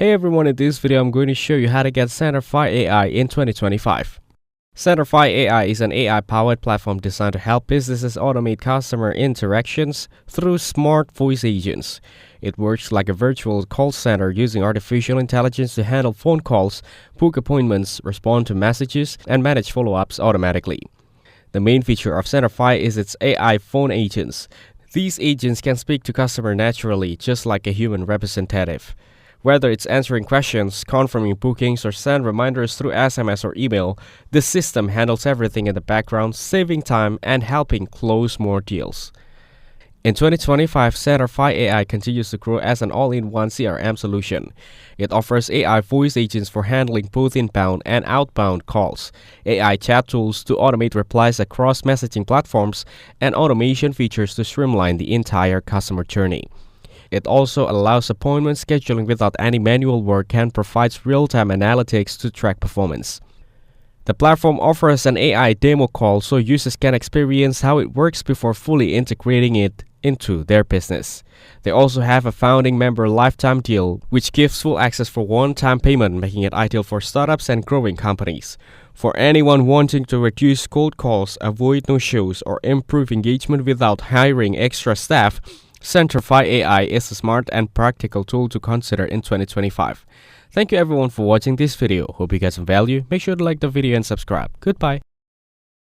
Hey everyone, in this video I'm going to show you how to get Centerfy.ai in 2025. Centerfy.ai is an AI-powered platform designed to help businesses automate customer interactions through smart voice agents. It works like a virtual call center using artificial intelligence to handle phone calls, book appointments, respond to messages, and manage follow-ups automatically. The main feature of Centerfy is its AI phone agents. These agents can speak to customer naturally, just like a human representative. Whether it's answering questions, confirming bookings, or send reminders through SMS or email, the system handles everything in the background, saving time and helping close more deals. In 2025, Centerfy.ai continues to grow as an all-in-one CRM solution. It offers AI voice agents for handling both inbound and outbound calls, AI chat tools to automate replies across messaging platforms, and automation features to streamline the entire customer journey. It also allows appointment scheduling without any manual work and provides real-time analytics to track performance. The platform offers an AI demo call so users can experience how it works before fully integrating it into their business. They also have a founding member lifetime deal, which gives full access for one-time payment, making it ideal for startups and growing companies. For anyone wanting to reduce cold calls, avoid no-shows, or improve engagement without hiring extra staff, Centerfy.ai is a smart and practical tool to consider in 2025. Thank you everyone for watching this video. Hope you get some value. Make sure to like the video and subscribe. Goodbye.